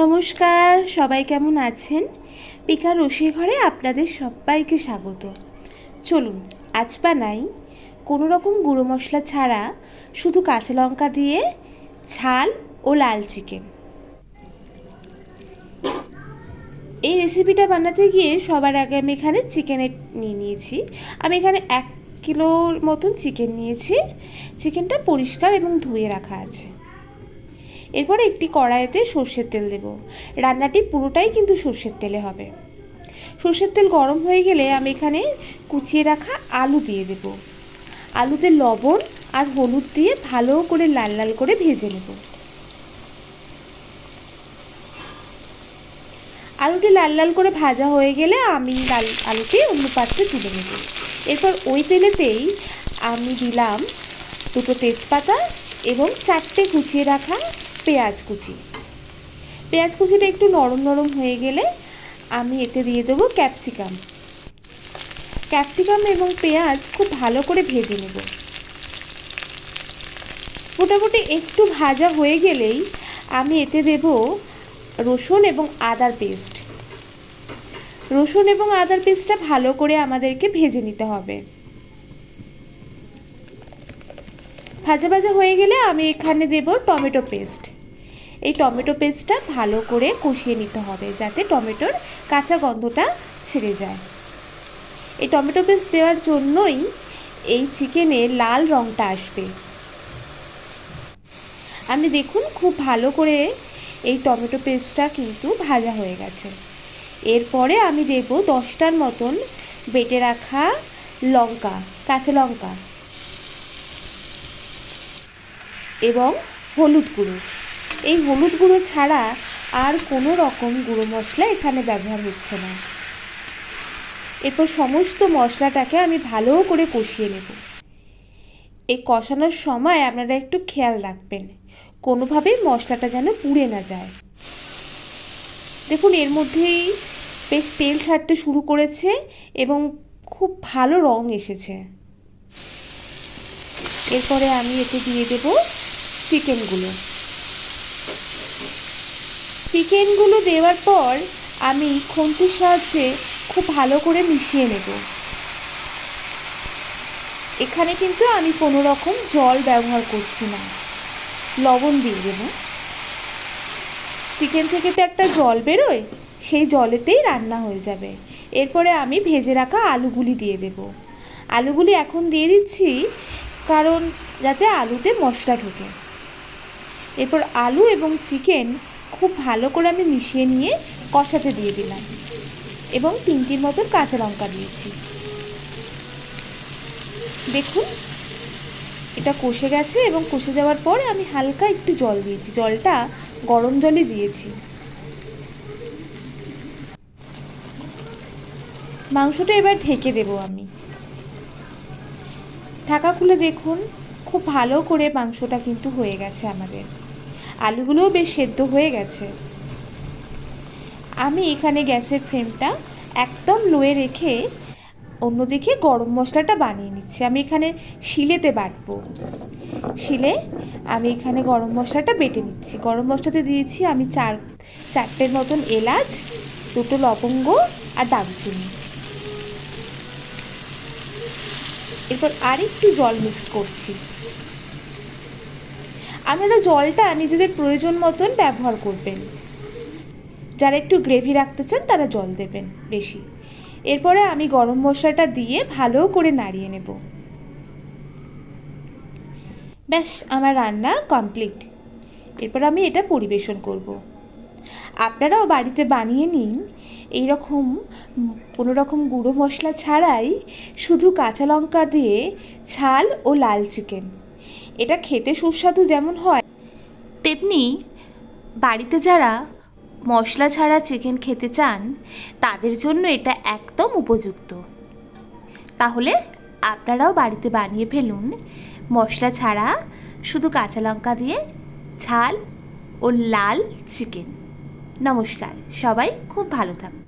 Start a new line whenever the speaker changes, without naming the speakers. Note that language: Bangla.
নমস্কার, সবাই কেমন আছেন? পিকার রসিয়ে ঘরে আপনাদের সবাইকে স্বাগত। চলুন আজ বানাই কোনো রকম গুঁড়ো মশলা ছাড়া শুধু কাঁচা লঙ্কা দিয়ে ঝাল ও লাল চিকেন। এই রেসিপিটা বানাতে গিয়ে সবার আগে আমি এখানে চিকেন নিয়ে নিয়েছি। আমি এখানে 1 কিলোর মতন চিকেন নিয়েছি। চিকেনটা পরিষ্কার এবং ধুয়ে রাখা আছে। এরপর একটি কড়াইতে সর্ষের তেল দেব। রান্নাটি পুরোটাই কিন্তু সর্ষের তেলে হবে। সর্ষের তেল গরম হয়ে গেলে আমি এখানে কুচিয়ে রাখা আলু দিয়ে দেব। আলুতে লবণ আর হলুদ দিয়ে ভালো করে লাল লাল করে ভেজে নেব। আলুটি লাল লাল করে ভাজা হয়ে গেলে আমি আলুটি অন্য পাত্রে তুলে নেব। এরপর ওই তেলেতেই আমি দিলাম 2টো তেজপাতা এবং 4টে কুচিয়ে রাখা পেঁয়াজ কুচি। পেঁয়াজ কুচিটা একটু নরম নরম হয়ে গেলে আমি এতে দিয়ে দেবো ক্যাপসিকাম এবং পেঁয়াজ খুব ভালো করে ভেজে নেব। মোটামুটি একটু ভাজা হয়ে গেলেই আমি এতে দেব রসুন এবং আদার পেস্ট। রসুন এবং আদার পেস্টটা ভালো করে আমাদেরকে ভেজে নিতে হবে। ভাজা ভাজা হয়ে গেলে আমি এখানে দেব টমেটো পেস্ট। এই টমেটো পেস্টটা ভালো করে কষিয়ে নিতে হবে যাতে টমেটোর কাঁচা গন্ধটা ছেড়ে যায়। এই টমেটো পেস্ট দেওয়ার জন্যই এই চিকেনে লাল রঙটা আসবে। আমি দেখুন খুব ভালো করে এই টমেটো পেস্টটা কিন্তু ভাজা হয়ে গেছে। এরপরে আমি দেব 10টার মতন বেটে রাখা কাঁচা লঙ্কা এবং হলুদ গুঁড়ো। এই হলুদ গুঁড়ো ছাড়া আর কোনো রকম গুঁড়ো মশলা এখানে ব্যবহার হচ্ছে না। এরপর সমস্ত মশলাটাকে আমি ভালো করে কষিয়ে নেব। এই কষানোর সময় আপনারা একটু খেয়াল রাখবেন কোনোভাবেই মশলাটা যেন পুড়ে না যায়। দেখুন এর মধ্যেই বেশ তেল ছাড়তে শুরু করেছে এবং খুব ভালো রং এসেছে। এরপরে আমি এতে দিয়ে দেব চিকেনগুলো দেওয়ার পর আমি খুন্তির সাহায্যে খুব ভালো করে মিশিয়ে নেব। এখানে কিন্তু আমি কোনো রকম জল ব্যবহার করছি না, লবণ দিয়ে দেব। চিকেন থেকে তো একটা জল বেরোয়, সেই জলেতেই রান্না হয়ে যাবে। এরপরে আমি ভেজে রাখা আলুগুলি দিয়ে দেব। আলুগুলি এখন দিয়ে দিচ্ছি কারণ যাতে আলুতে মশলা ঢোকে। এরপর আলু এবং চিকেন খুব ভালো করে আমি মিশিয়ে নিয়ে কষাতে দিয়ে দিলাম এবং 3টির মতন কাঁচা লঙ্কা দিয়েছি। দেখুন এটা কষে গেছে এবং কষে যাওয়ার পরে আমি হালকা একটু জল দিয়েছি। জলটা গরম জলই দিয়েছি। মাংসটা এবার ঢেকে দেব আমি। ঢাকা খুলে দেখুন খুব ভালো করে মাংসটা কিন্তু হয়ে গেছে আমাদের। আলুগুলোও বেশ সেদ্ধ হয়ে গেছে। আমি এখানে গ্যাসের ফ্লেমটা একদম লোয়ে রেখে অন্যদিকে গরম মশলাটা বানিয়ে নিচ্ছি। আমি এখানে শিলেতে বাটবো। শিলে আমি এখানে গরম মশলাটা বেটে নিচ্ছি। গরম মশলাতে দিয়েছি আমি 4টের মতন এলাচ, 2টো লবঙ্গ আর দারুচিনি। এরপর আরেকটু জল মিক্স করছি। আপনারা জলটা নিজেদের প্রয়োজন মতন ব্যবহার করবেন। যারা একটু গ্রেভি রাখতে চান তারা জল দেবেন বেশি। এরপরে আমি গরম মশলাটা দিয়ে ভালো করে নাড়িয়ে নেব। ব্যাস আমার রান্না কমপ্লিট। এরপর আমি এটা পরিবেশন করব। আপনারাও বাড়িতে বানিয়ে নিন এইরকম কোনো রকম গুঁড়ো মশলা ছাড়াই শুধু কাঁচা লঙ্কা দিয়ে ঝাল ও লাল চিকেন। এটা খেতে সুস্বাদু যেমন হয়, তেমনি বাড়িতে যারা মশলা ছাড়া চিকেন খেতে চান তাদের জন্য এটা একদম উপযুক্ত। তাহলে আপনারাও বাড়িতে বানিয়ে ফেলুন মশলা ছাড়া শুধু কাঁচা লঙ্কা দিয়ে ঝাল ও লাল চিকেন। নমস্কার, সবাই খুব ভালো থাকবে।